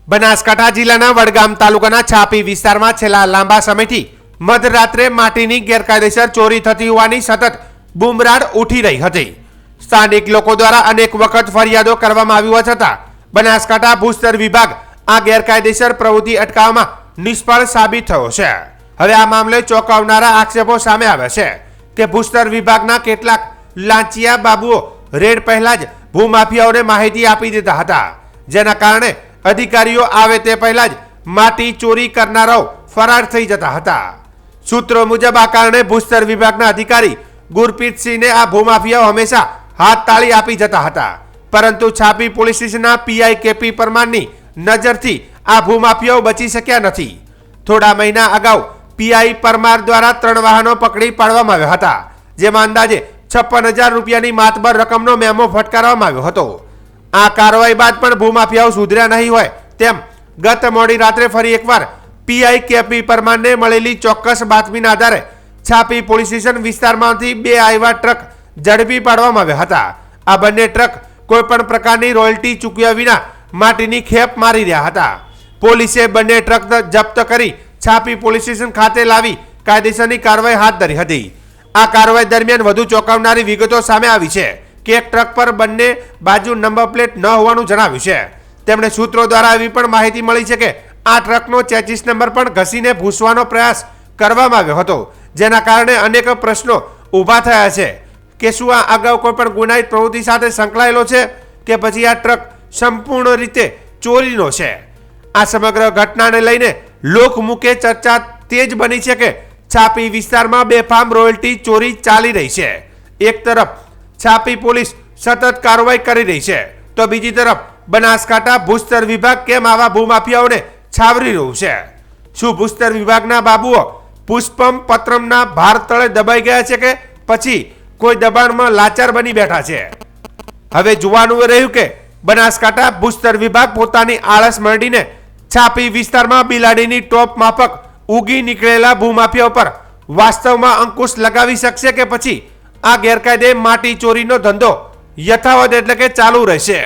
બનાસકાંઠા જિલ્લાના વડગામ તાલુકાના છાપી વિસ્તારમાં છેલ્લા લાંબા સમયથી મધરાત્રે માટીની ગેરકાયદેસર ચોરી થતી હોવાની સતત બૂમરાડ ઉઠી રહી હતી. સ્થાનિક લોકો દ્વારા અનેક વખત ફરિયાદો કરવામાં આવી હોવા છતાં બનાસકાંઠા ભૂસ્તર વિભાગ આ ગેરકાયદેસર પ્રવૃત્તિ અટકાવવામાં નિષ્ફળ સાબિત થયો છે. હવે આ મામલે ચોંકાવનારા આક્ષેપો સામે આવ્યા છે કે ભૂસ્તર વિભાગના કેટલાક લાંચિયા બાબુઓ રેડ પહેલા જ ભૂમાફિયાઓને માહિતી આપી દેતા હતા, જેના કારણે અધિકારીઓ આવે તે પહેલા જ માટી ચોરી કરનારાઓ ફરાર થઈ જતા હતા. સૂત્રો મુજબ આ કારણે ભૂસ્તર વિભાગના અધિકારી ગુરપ્રીતસિંહને આ ભૂમાફિયાઓ હંમેશા હાથ તાળી આપી જતા હતા, પરંતુ છાપી પોલીસ સ્ટેશનના પીઆઈ કેપી પરમારની નજરથી આ ભૂમાફિયાઓ બચી શક્યા નથી. થોડા મહિના અગાઉ પીઆઈ પરમાર દ્વારા 3 વાહનો પકડી પાડવામાં આવ્યા હતા, જેમાં અંદાજે 56,000 રૂપિયાની માતબર રકમનો મેમો ફટકારવામાં આવ્યો હતો. આ કાર્યવાહી બાદ પણ ભૂમાફિયાઓ સુધર્યા નહીં હોય તેમ ગત મોડી રાત્રે ફરી એકવાર પીઆઈ કેપી પરમારને મળેલી ચોક્કસ બાતમીના આધારે છાપી પોલીસ સ્ટેશન વિસ્તારમાંથી 2 આઈવા ટ્રક ઝડપી પાડવામાં આવ્યા હતા. આ બંને ટ્રક કોઈપણ પ્રકારની રોયલ્ટી ચૂકવ્યા વિના માટીની ખેપ મારી રહ્યા હતા. પોલીસે બંને ટ્રક જપ્ત કરી છાપી પોલીસ સ્ટેશન ખાતે લાવી કાયદેસરની કાર્યવાહી હાથ ધરી હતી. આ કાર્યવાહી દરમિયાન વધુ ચોંકાવનારી વિગતો સામે આવી છે કે એક ટ્રક પર બંને બાજુ નંબર પ્લેટ ન હોવાનું જણાવ્યું છે. તેમણે સૂત્રો દ્વારા એવી પણ માહિતી મળી છે કે આ ટ્રકનો ચેસિસ નંબર પણ ઘસીને ભૂસવાનો પ્રયાસ કરવામાં આવ્યો હતો, જેના કારણે અનેક પ્રશ્નો ઊભા થયા છે કે શું આ અગાઉ કોઈ પણ ગુનાહિત પ્રવૃત્તિ સાથે સંકળાયેલો છે કે પછી આ ટ્રક સંપૂર્ણ રીતે ચોરીનો છે. આ સમગ્ર ઘટનાને લઈને લોકમુખે ચર્ચા તેજ બની છે કે છાપી વિસ્તારમાં બેફામ રોયલ્ટી ચોરી ચાલી રહી છે. એક તરફ છાપી પોલીસ સતત કાર્યવાહી કરી રહી છે, તો બીજી તરફ બનાસકાંઠા ભૂસ્તર વિભાગ કેમ આવા ભૂમાફિયાઓને છાવરી રહ્યું છે? શું ભૂસ્તર વિભાગના બાબુઓ પુષ્પમ પત્રમના ભાર તળે દબાઈ ગયા છે કે પછી કોઈ દબાણમાં લાચાર બની બેઠા છે? હવે જોવાનું રહ્યું કે બનાસકાંઠા ભૂસ્તર વિભાગ પોતાની આળસ માંડીને છાપી વિસ્તારમાં બિલાડીની ટોપ માફક ઉગી નીકળેલા ભૂમાફિયાઓ પર વાસ્તવમાં અંકુશ લગાવી શકશે કે પછી આ ગેરકાયદે માટી ચોરીનો ધંધો યથાવત એટલે કે ચાલુ રહેશે?